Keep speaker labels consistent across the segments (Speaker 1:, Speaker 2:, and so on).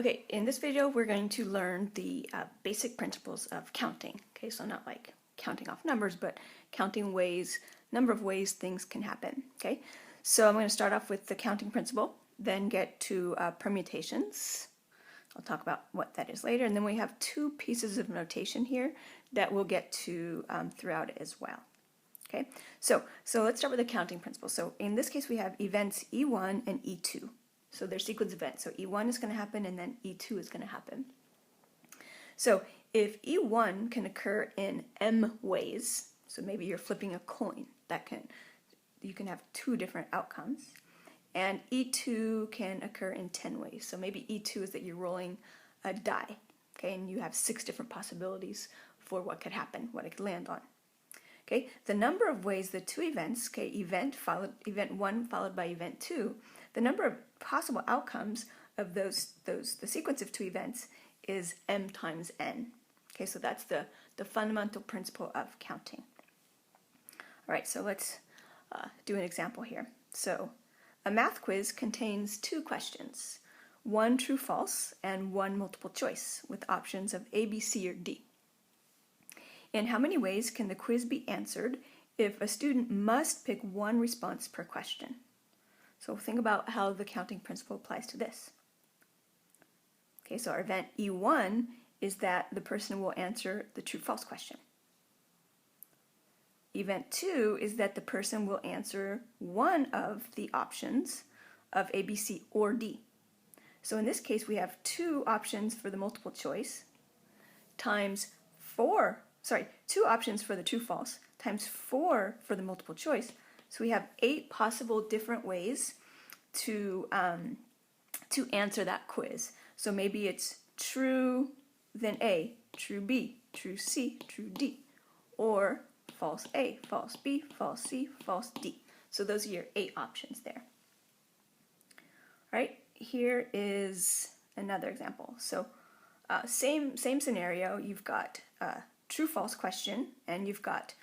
Speaker 1: Okay, in this video we're going to learn the basic principles of counting. Okay, so not like counting off numbers, but counting ways, number of ways things can happen. Okay, so I'm going to start off with the counting principle, then get to permutations. I'll talk about what that is later, and then we have two pieces of notation here that we'll get to throughout it as well. Okay, so let's start with the counting principle. So in this case we have events E1 and E2. So they're sequence events. So E1 is going to happen and then E2 is going to happen. So if E1 can occur in M ways, so maybe you're flipping a coin, you can have two different outcomes. And E2 can occur in 10 ways. So maybe E2 is that you're rolling a die, okay, and you have 6 different possibilities for what could happen, what it could land on. Okay, the number of ways the two events, okay, event 1 followed by event 2, the number of possible outcomes of the sequence of two events is m times n. Okay, so that's the fundamental principle of counting. All right, so let's do an example here. So a math quiz contains 2 questions, 1 true-false and 1 multiple choice with options of A, B, C, or D. In how many ways can the quiz be answered if a student must pick 1 response per question? So think about how the counting principle applies to this. Okay, so our event E1 is that the person will answer the true-false question. Event 2 is that the person will answer one of the options of A, B, C, or D. So in this case we have 2 options for the multiple choice times 2 options for the true-false times 4 for the multiple choice. So we have 8 possible different ways to answer that quiz. So maybe it's true, then A, true B, true C, true D, or false A, false B, false C, false D. So those are your 8 options there. All right, here is another example. So same scenario. You've got true-false question, and you've got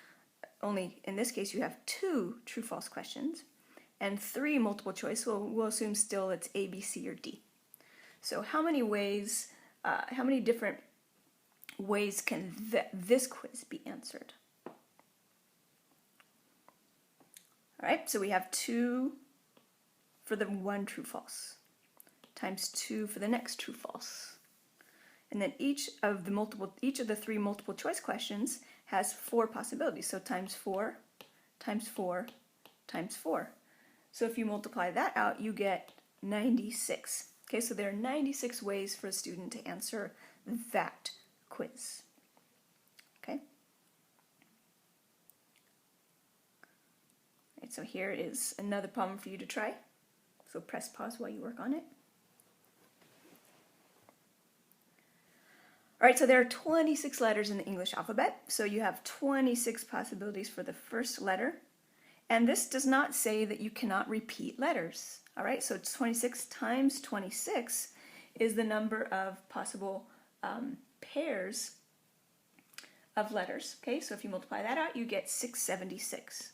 Speaker 1: only, in this case, you have 2 true-false questions and 3 multiple choice. So we'll assume still it's A, B, C, or D. So how many different ways can this quiz be answered? All right, so we have 2 for the 1 true-false times 2 for the next true-false. And then each of the 3 multiple choice questions has 4 possibilities. So times 4, times 4, times 4. So if you multiply that out, you get 96. Okay, so there are 96 ways for a student to answer that quiz. Okay. All right, so here is another problem for you to try. So press pause while you work on it. All right, so there are 26 letters in the English alphabet, so you have 26 possibilities for the first letter, and this does not say that you cannot repeat letters. All right, so 26 times 26 is the number of possible pairs of letters. Okay, so if you multiply that out, you get 676.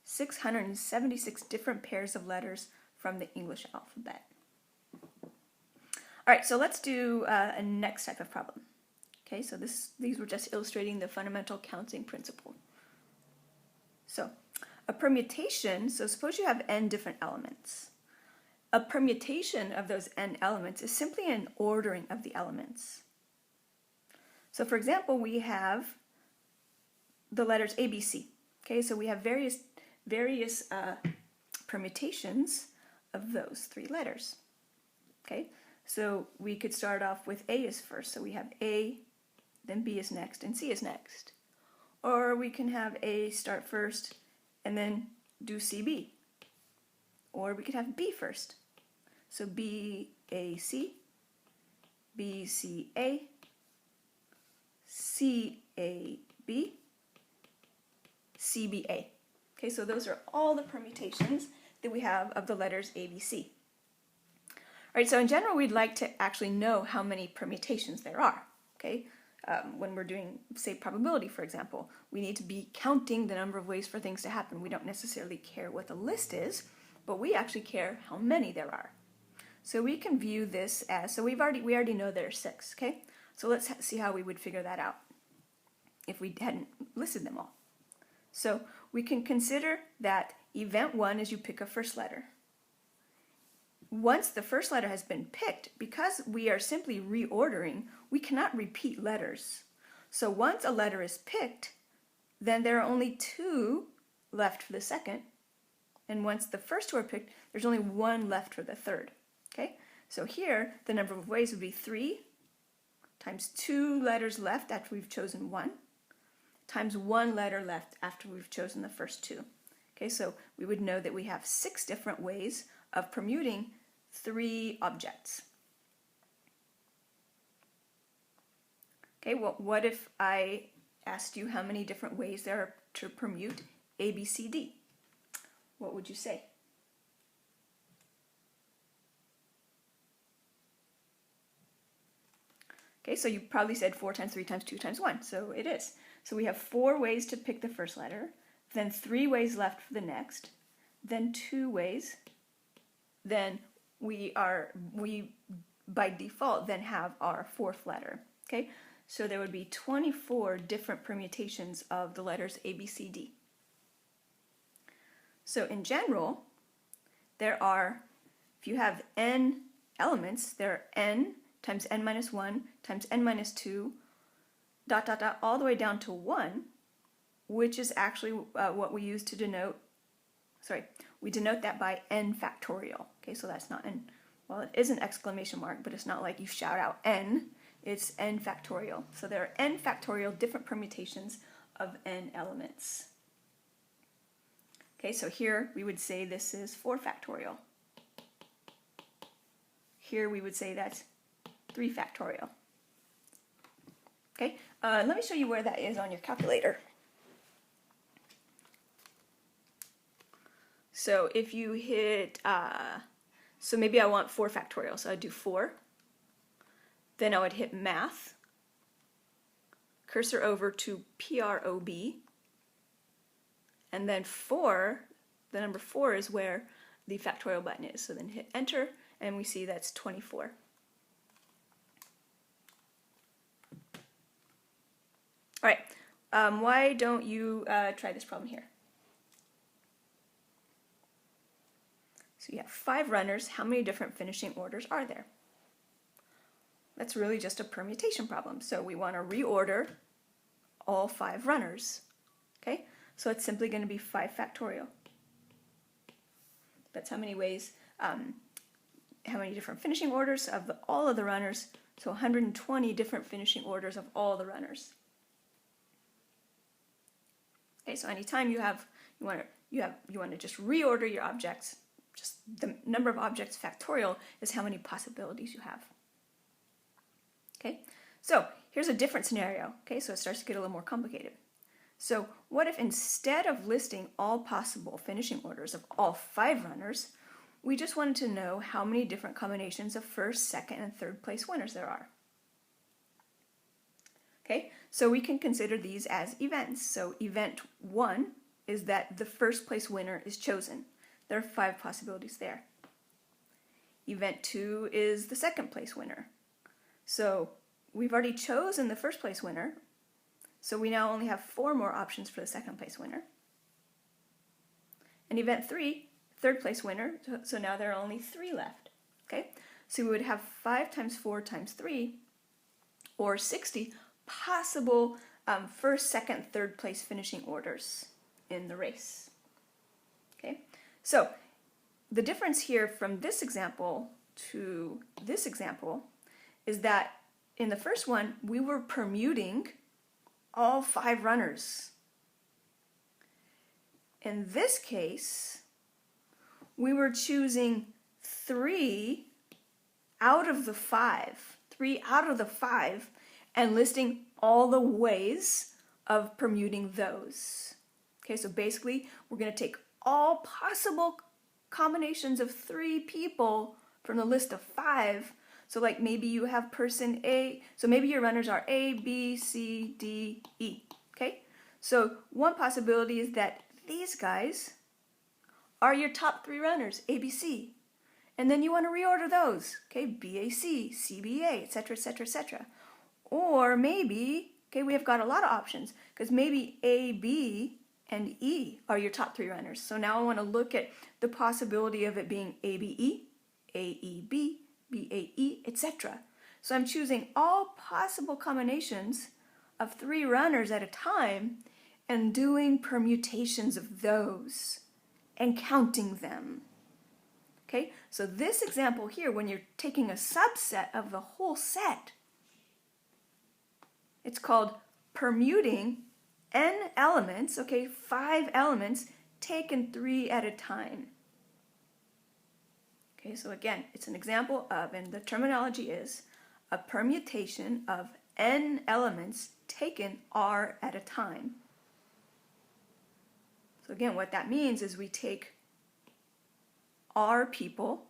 Speaker 1: 676 different pairs of letters from the English alphabet. All right, so let's do a next type of problem. Okay, so these were just illustrating the fundamental counting principle. So a permutation, so suppose you have n different elements. A permutation of those n elements is simply an ordering of the elements. So for example, we have the letters A, B, C. Okay, so we have various permutations of those 3 letters. Okay. So we could start off with A is first. So we have A, then B is next, and C is next. Or we can have A start first and then do CB. Or we could have B first. So B, A, C, B, C, A, C, A, B, C, B, A. Okay, so those are all the permutations that we have of the letters A, B, C. All right, so in general, we'd like to actually know how many permutations there are, okay? When we're doing, say, probability, for example, we need to be counting the number of ways for things to happen. We don't necessarily care what the list is, but we actually care how many there are. So we can view this as, so we already know there are 6, okay? So let's see how we would figure that out if we hadn't listed them all. So we can consider that event 1 is you pick a first letter. Once the first letter has been picked, because we are simply reordering, we cannot repeat letters. So once a letter is picked, then there are only 2 left for the second. And once the first 2 are picked, there's only 1 left for the third. Okay? So here, the number of ways would be 3 times 2 letters left after we've chosen 1, times 1 letter left after we've chosen the first 2. Okay, so we would know that we have 6 different ways of permuting 3 objects. Okay, well, what if I asked you how many different ways there are to permute A, B, C, D? What would you say? Okay, so you probably said 4 times 3 times 2 times 1, so it is. So we have 4 ways to pick the first letter, then 3 ways left for the next, then 2 ways, then we by default then have our 4th letter. Okay, so there would be 24 different permutations of the letters A, B, C, D. So in general, there are, if you have n elements, there are n times n minus 1 times n minus 2, dot, dot, dot, all the way down to 1, which is actually what we use to denote, we denote that by n factorial. Okay, so that's not n, well, it is an exclamation mark, but it's not like you shout out n, it's n factorial. So there are n factorial different permutations of n elements. Okay, so here we would say this is 4 factorial. Here we would say that's 3 factorial. Okay, let me show you where that is on your calculator. So if you hit, so maybe I want 4 factorial, so I'd do 4. Then I would hit math, cursor over to PROB, and then 4, the number 4 is where the factorial button is. So then hit enter, and we see that's 24. All right, why don't you try this problem here? So you have 5 runners. How many different finishing orders are there? That's really just a permutation problem. So we want to reorder all 5 runners. Okay, so it's simply going to be 5 factorial. That's how many ways, how many different finishing orders of all of the runners. So 120 different finishing orders of all the runners. Okay, so anytime you want to just reorder your objects, just the number of objects factorial is how many possibilities you have. Okay, so here's a different scenario. Okay, so it starts to get a little more complicated. So what if instead of listing all possible finishing orders of all 5 runners, we just wanted to know how many different combinations of first, second, and third place winners there are? Okay, so we can consider these as events. So event 1 is that the first place winner is chosen. There are 5 possibilities there. Event 2 is the second place winner. So we've already chosen the first place winner, so we now only have 4 more options for the second place winner. And event 3, third place winner, so now there are only 3 left. Okay, so we would have 5 times 4 times 3, or 60 possible first, second, third place finishing orders in the race. Okay, so the difference here from this example to this example is that in the first one, we were permuting all 5 runners. In this case, we were choosing 3 out of the 5, and listing all the ways of permuting those. Okay, so basically, we're going to take all possible combinations of 3 people from the list of 5. So like maybe you have person A, so maybe your runners are A, B, C, D, E, okay? So one possibility is that these guys are your top 3 runners, A, B, C. And then you want to reorder those, okay, BAC, CBA, etc., etc., etc. Or maybe, okay, we have got a lot of options, because maybe A, B, and E are your top 3 runners. So now I want to look at the possibility of it being ABE, AEB, BAE, etc. So I'm choosing all possible combinations of 3 runners at a time and doing permutations of those and counting them. Okay, so this example here, when you're taking a subset of the whole set, it's called permuting N elements, okay, 5 elements taken 3 at a time. Okay, so again, it's an example of, and the terminology is, a permutation of N elements taken R at a time. So again, what that means is we take R people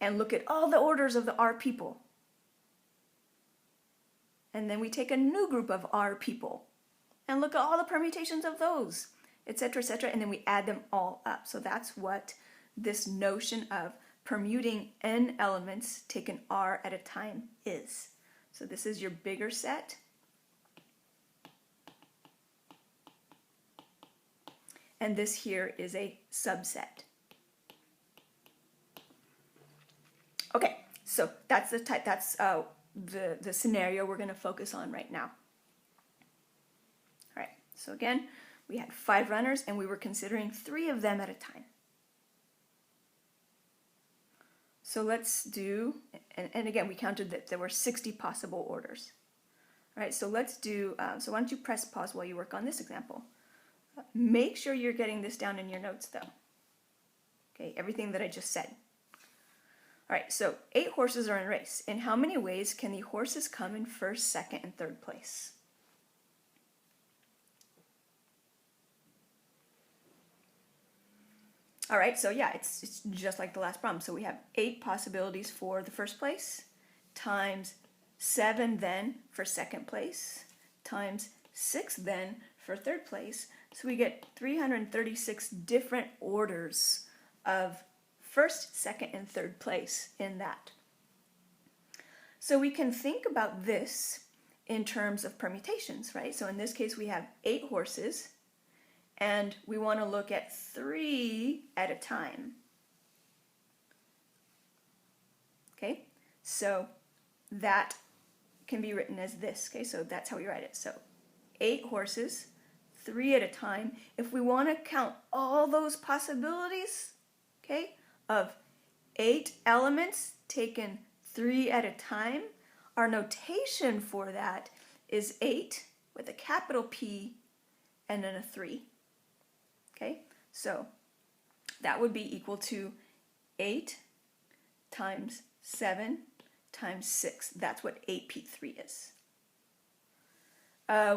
Speaker 1: and look at all the orders of the R people. And then we take a new group of R people and look at all the permutations of those, etc., etc., and then we add them all up. So that's what this notion of permuting N elements taken R at a time is. So this is your bigger set. And this here is a subset. Okay, so that's the type. That's the scenario we're going to focus on right now. All right. So again, we had 5 runners, and we were considering 3 of them at a time. So let's do, and again, we counted that there were 60 possible orders. All right. So let's do. So why don't you press pause while you work on this example? Make sure you're getting this down in your notes, though. Okay, everything that I just said. All right, so 8 horses are in a race. In how many ways can the horses come in first, second, and third place? All right, so yeah, it's just like the last problem. So we have 8 possibilities for the first place, times 7 then for second place, times 6 then for third place. So we get 336 different orders of first, second, and third place in that. So we can think about this in terms of permutations, right? So in this case, we have 8 horses, and we want to look at 3 at a time. Okay, so that can be written as this, okay? So that's how we write it. So 8 horses, 3 at a time. If we want to count all those possibilities, okay, of 8 elements taken 3 at a time, our notation for that is 8 with a capital P and then a 3. Okay, so that would be equal to 8 times 7 times 6. That's what 8P3 is.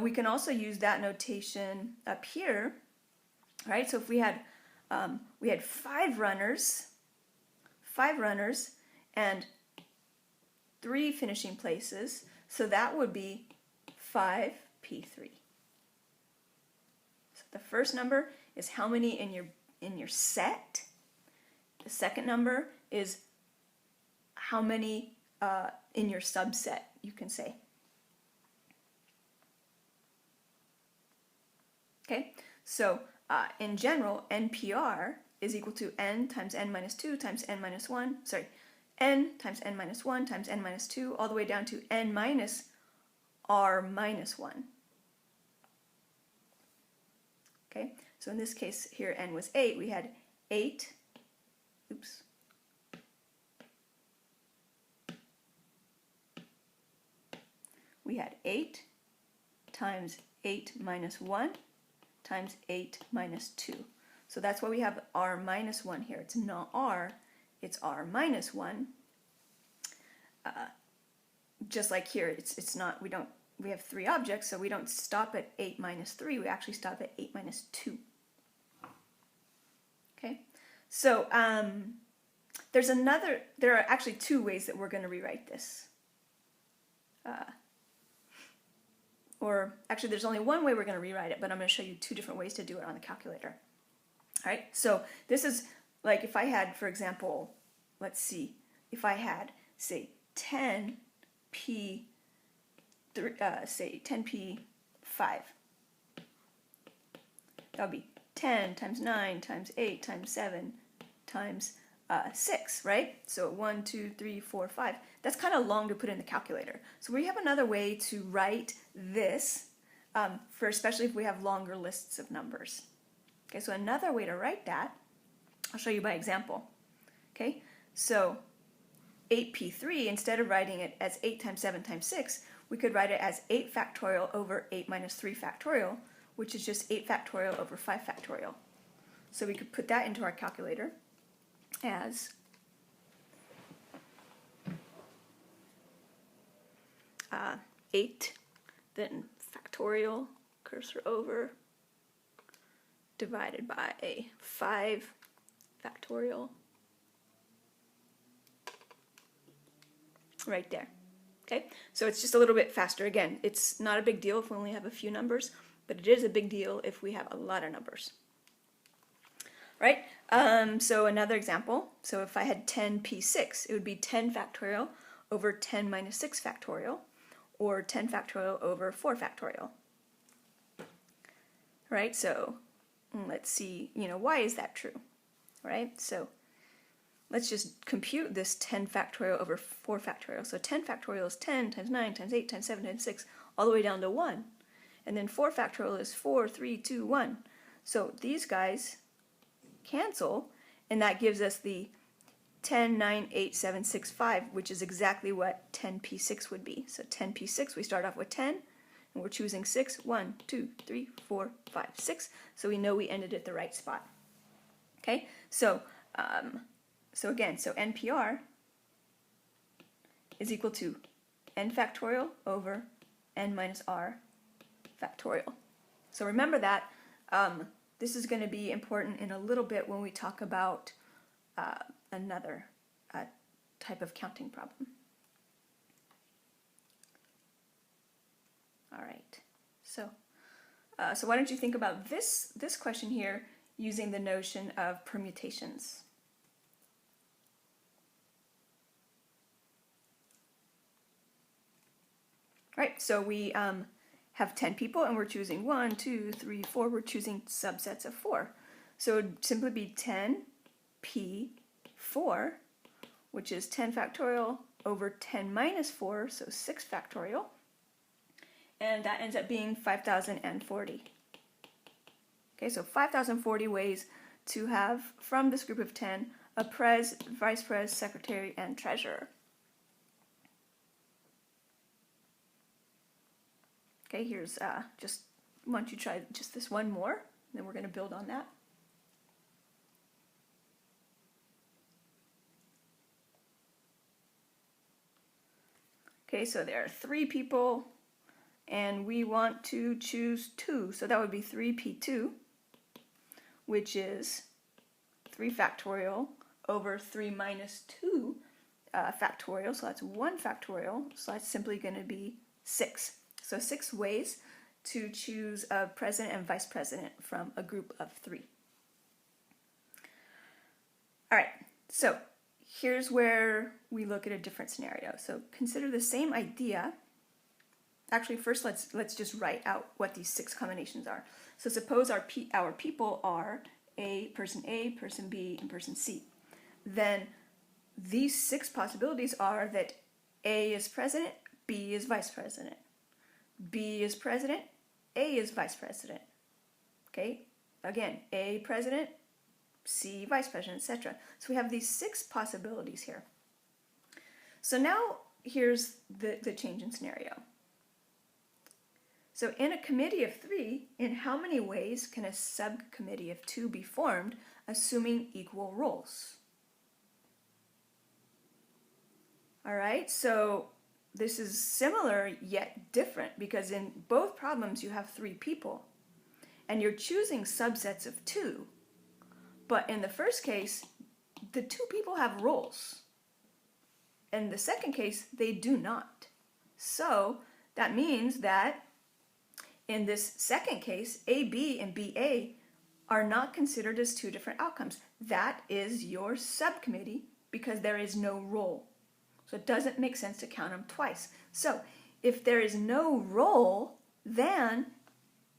Speaker 1: We can also use that notation up here, right? So if we had 5 runners, and 3 finishing places, so that would be 5P3. So the first number is how many in your set. The second number is how many in your subset, you can say. Okay, so in general, NPR is equal to n times n minus 2 times n minus 1, n times n minus 1 times n minus 2, all the way down to n minus r minus 1. Okay, so in this case here, n was 8, we had 8, we had 8 times 8 minus 1 times 8 minus 2. So that's why we have r minus 1 here. It's not r, it's r minus 1. Just like here, it's not, we have 3 objects, so we don't stop at 8 minus 3, we actually stop at 8 minus 2. Okay, so there are actually 2 ways that we're going to rewrite this. Or actually there's only one way we're going to rewrite it, but I'm going to show you 2 different ways to do it on the calculator. All right, so this is like if I had, for example, let's see, if I had, say, 10p, say 10p5, that would be 10 times 9 times 8 times 7 times 6, right? So 1, 2, 3, 4, 5. That's kind of long to put in the calculator. So we have another way to write this, for especially if we have longer lists of numbers. Okay, so another way to write that, I'll show you by example. Okay, so 8p3, instead of writing it as 8 times 7 times 6, we could write it as 8 factorial over 8 minus 3 factorial, which is just 8 factorial over 5 factorial. So we could put that into our calculator as 8, then factorial, cursor over, divided by a 5 factorial, right there. Okay, so it's just a little bit faster. Again, it's not a big deal if we only have a few numbers, but it is a big deal if we have a lot of numbers. Right? So another example, so if I had 10p6, it would be 10 factorial over 10 minus 6 factorial, or 10 factorial over 4 factorial. Right? So let's see, why is that true? Right? So let's just compute this 10 factorial over 4 factorial. So 10 factorial is 10 times 9 times 8 times 7 times 6, all the way down to 1. And then 4 factorial is 4, 3, 2, 1. So these guys cancel, and that gives us the 10, 9, 8, 7, 6, 5, which is exactly what 10p6 would be. So 10p6, we start off with 10, and we're choosing 6. 1, 2, 3, 4, 5, 6. So we know we ended at the right spot. Okay, so again, so NPR is equal to n factorial over n minus r factorial. So remember that. This is going to be important in a little bit when we talk about another type of counting problem. All right. So why don't you think about this question here using the notion of permutations? Right. So we have 10 people and we're choosing 1, 2, 3, 4. We're choosing subsets of 4. So it would simply be 10p4, which is 10 factorial over 10 minus 4, so 6 factorial. And that ends up being 5,040. Okay, so 5,040 ways to have, from this group of 10, a pres, vice pres, secretary, and treasurer. Okay, here's just, why don't you try just this one more, then we're going to build on that. Okay, so there are 3 people, and we want to choose 2, so that would be 3p2, which is 3 factorial over 3 minus 2 factorial, so that's 1 factorial, so that's simply going to be 6. So 6 ways to choose a president and vice president from a group of 3. All right, so here's where we look at a different scenario. So consider the same idea. Actually, first let's just write out what these 6 combinations are. So suppose our people are person A, person B, and person C. Then these 6 possibilities are that A is president, B is vice president. B is president, A is vice president. Okay, again, A president, C vice president, etc. So we have these 6 possibilities here. So now here's the change in scenario. So in a committee of 3, in how many ways can a subcommittee of 2 be formed, assuming equal roles? All right, so this is similar yet different, because in both problems you have 3 people and you're choosing subsets of 2. But in the first case, the 2 people have roles. In the second case, they do not. So that means that in this second case, AB and BA are not considered as two different outcomes. That is your subcommittee because there is no roll. So it doesn't make sense to count them twice. So if there is no roll, then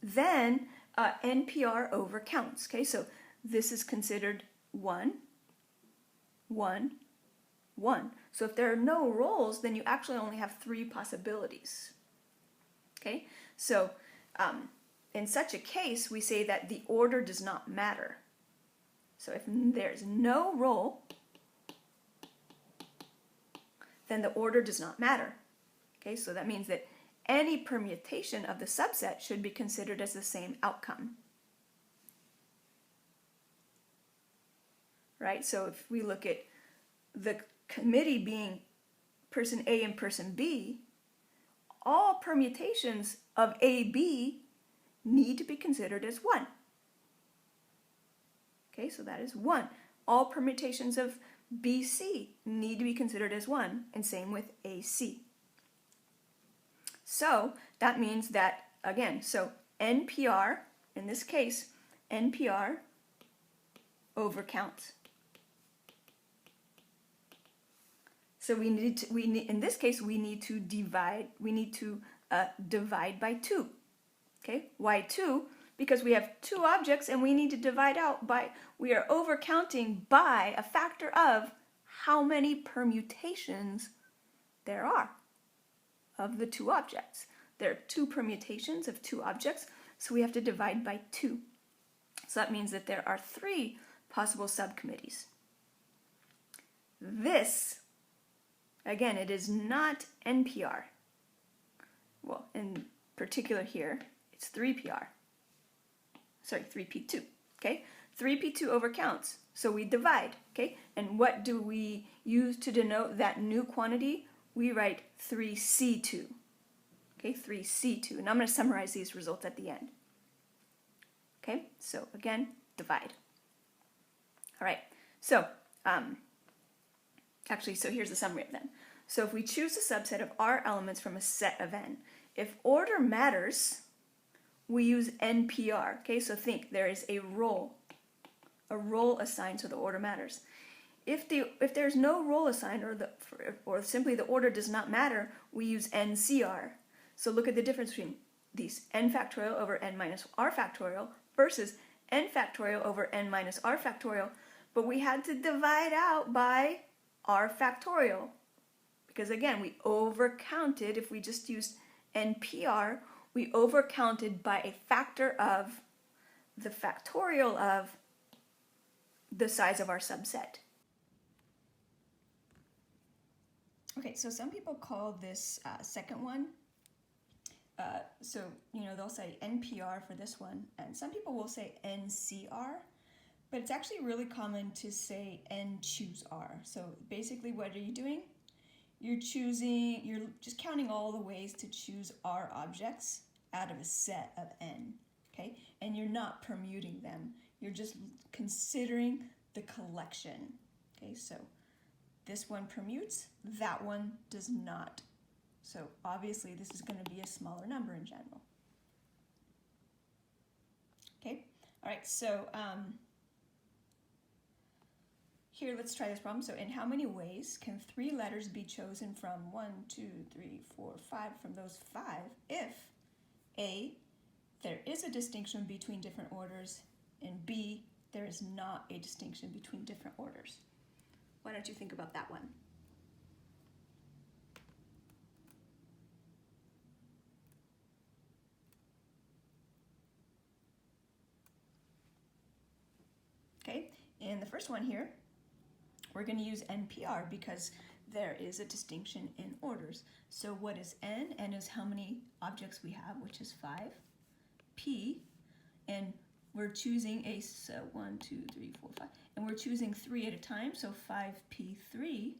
Speaker 1: NPR overcounts. Okay, so this is considered 1, 1, 1. So if there are no rolls, then you actually only have 3 possibilities. Okay, so in such a case, we say that the order does not matter. So if there's no roll, then the order does not matter. Okay, so that means that any permutation of the subset should be considered as the same outcome. Right, so if we look at the committee being person A and person B, all permutations of AB need to be considered as 1. Okay, so that is 1. All permutations of BC need to be considered as 1, and same with AC. So that means that, again, so NPR, in this case, NPR overcounts. So in this case, we need to divide by 2. Okay, why 2? Because we have 2 objects and we need to divide out by, we are overcounting by a factor of how many permutations there are of the 2 objects. There are 2 permutations of 2 objects, so we have to divide by 2. So that means that there are 3 possible subcommittees. This, again, it is not NPR. Well, in particular here, it's 3PR. Sorry, 3P2, okay? 3P2 overcounts, so we divide, okay? And what do we use to denote that new quantity? We write 3C2, okay? 3C2, and I'm going to summarize these results at the end. Okay, so again, divide. All right, so so here's the summary of them. So if we choose a subset of R elements from a set of N, if order matters, we use NPR. Okay, so think there is a roll assigned, so the order matters. If there's no roll assigned, or simply the order does not matter, we use NCR. So look at the difference between these: n factorial over n minus r factorial versus n factorial over n minus r factorial. But we had to divide out by r factorial because, again, we overcounted. If we just used NPR, we overcounted by a factor of the factorial of the size of our subset. Okay, so some people call this second one, they'll say NPR for this one, and some people will say NCR, but it's actually really common to say N choose R. So basically what are you doing? You're just counting all the ways to choose R objects out of a set of N, okay? And you're not permuting them. You're just considering the collection, okay? So this one permutes, that one does not. So obviously this is going to be a smaller number in general. Okay, all right, so here, let's try this problem. So in how many ways can 3 letters be chosen from 1, 2, 3, 4, 5, from those 5 if A, there is a distinction between different orders, and B, there is not a distinction between different orders? Why don't you think about that one? Okay, in the first one here, we're going to use NPR because there is a distinction in orders. So what is N? N is how many objects we have, which is 5. P, and we're choosing 1, 2, 3, 4, 5, and we're choosing 3 at a time, so 5P3,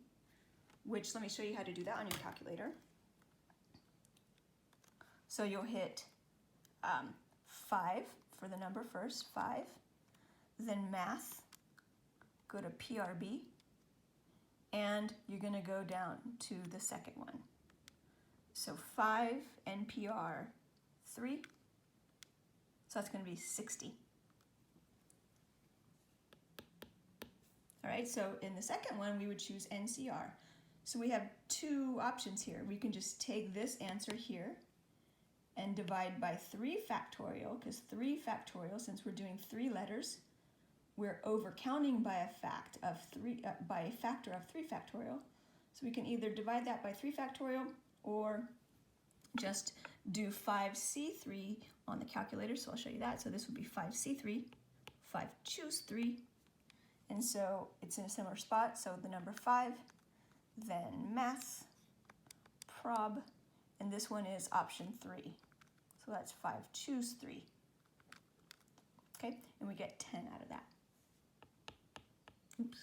Speaker 1: which, let me show you how to do that on your calculator. So you'll hit 5 for the number first, 5, then math, go to PRB, and you're going to go down to the second one. So 5 NPR 3, so that's going to be 60. right? So in the second one, we would choose NCR. So we have two options here. We can just take this answer here and divide by 3 factorial, because 3 factorial, since we're doing 3 letters, we're overcounting by a factor of 3 factorial. So we can either divide that by 3 factorial or just do 5C3 on the calculator. So I'll show you that. So this would be 5C3, 5 choose 3. And so it's in a similar spot. So the number 5, then math, prob, and this one is option 3. So that's 5 choose 3. Okay, and we get 10 out of that. Oops.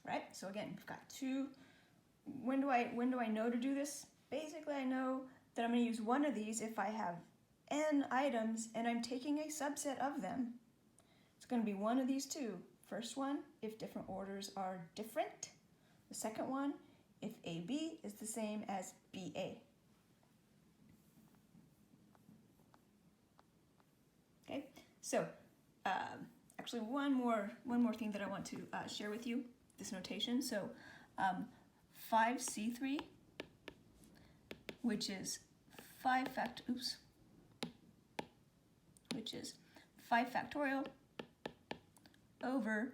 Speaker 1: Right, so again, we've got 2. When do I know to do this? Basically, I know that I'm going to use one of these if I have n items and I'm taking a subset of them. It's going to be one of these two. First one, if different orders are different. The second one, if AB is the same as BA. Okay, so actually one more thing that I want to share with you, this notation. So 5C3, which is 5 factorial over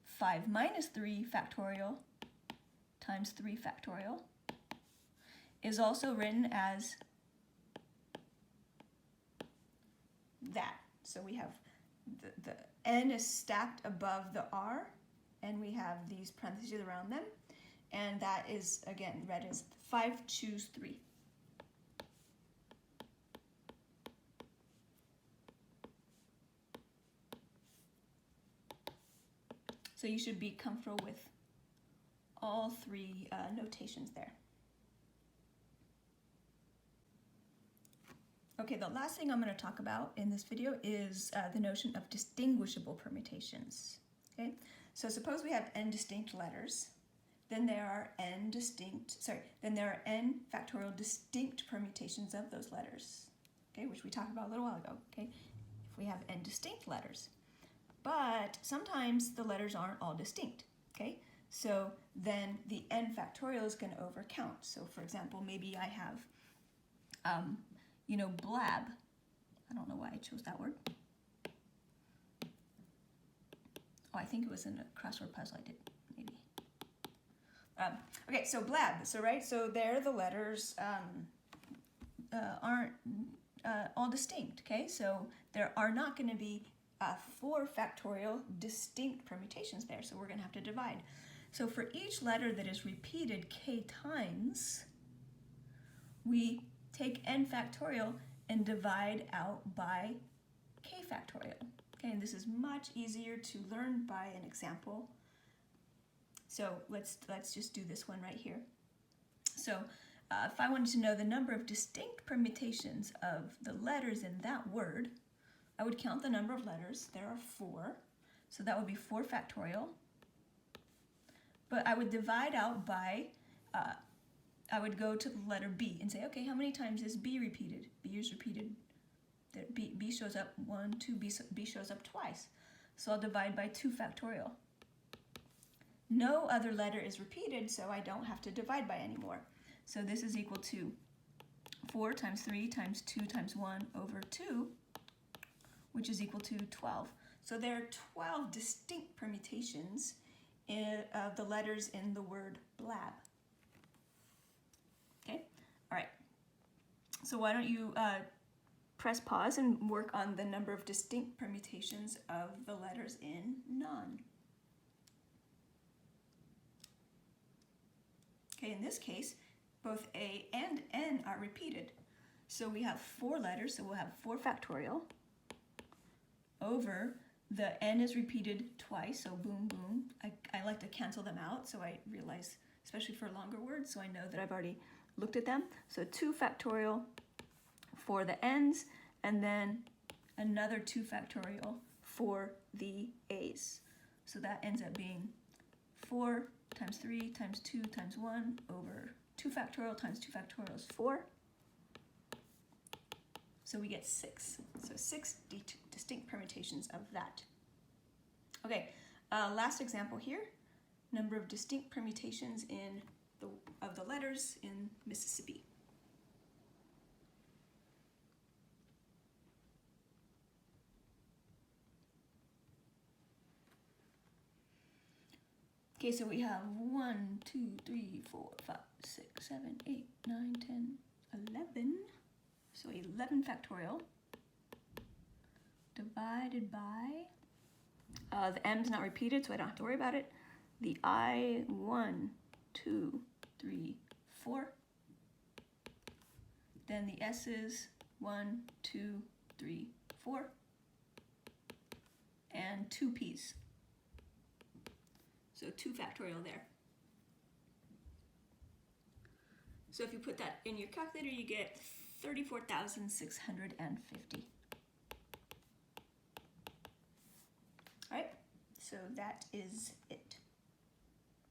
Speaker 1: 5 minus 3 factorial times 3 factorial is also written as that. So we have the n is stacked above the r, and we have these parentheses around them, and that is, again, read as 5 choose 3. So you should be comfortable with all 3 notations there. Okay, the last thing I'm going to talk about in this video is the notion of distinguishable permutations. Okay, so suppose we have n distinct letters, then there are n factorial distinct permutations of those letters. Okay, which we talked about a little while ago. Okay, if we have n distinct letters, but sometimes the letters aren't all distinct. Okay, so then the n factorial is going to overcount. So for example, maybe I have blab. I don't know why I chose that word. Oh, I think it was in a crossword puzzle I did, maybe. Okay, so blab. So there the letters aren't all distinct. Okay, so there are not going to be 4 factorial distinct permutations there. So we're going to have to divide. So for each letter that is repeated k times, we take n factorial and divide out by k factorial. Okay, and this is much easier to learn by an example. So let's just do this one right here. So if I wanted to know the number of distinct permutations of the letters in that word, I would count the number of letters. There are 4, so that would be 4 factorial. But I would divide out by I would go to the letter B and say, okay, how many times is B repeated? B is repeated. B shows up 1, 2, B shows up twice. So I'll divide by 2 factorial. No other letter is repeated, so I don't have to divide by anymore. So this is equal to 4 times 3 times 2 times 1 over 2, which is equal to 12. So there are 12 distinct permutations of the letters in the word blab. Okay, all right. So why don't you press pause and work on the number of distinct permutations of the letters in none. Okay, in this case, both A and N are repeated. So we have 4 letters, so we'll have 4 factorial over the N is repeated twice, so boom, boom. I like to cancel them out, so I realize, especially for longer words, so I know that I've already looked at them. So 2 factorial for the N's, and then another 2 factorial for the A's. So that ends up being 4 times 3 times 2 times 1 over 2 factorial times 2 factorial is 4. So So we get 6. So 6 distinct permutations of that. Okay, last example here. Number of distinct permutations of the letters in Mississippi. Okay, so we have 1, 2, 3, 4, 5, 6, 7, 8, 9, 10, 11. So 11 factorial divided by, the m's not repeated, so I don't have to worry about it. The I, 1, 2, 3, 4. Then the s's, 1, 2, 3, 4. And 2 p's. So 2 factorial there. So if you put that in your calculator, you get 34,650. All right, so that is it.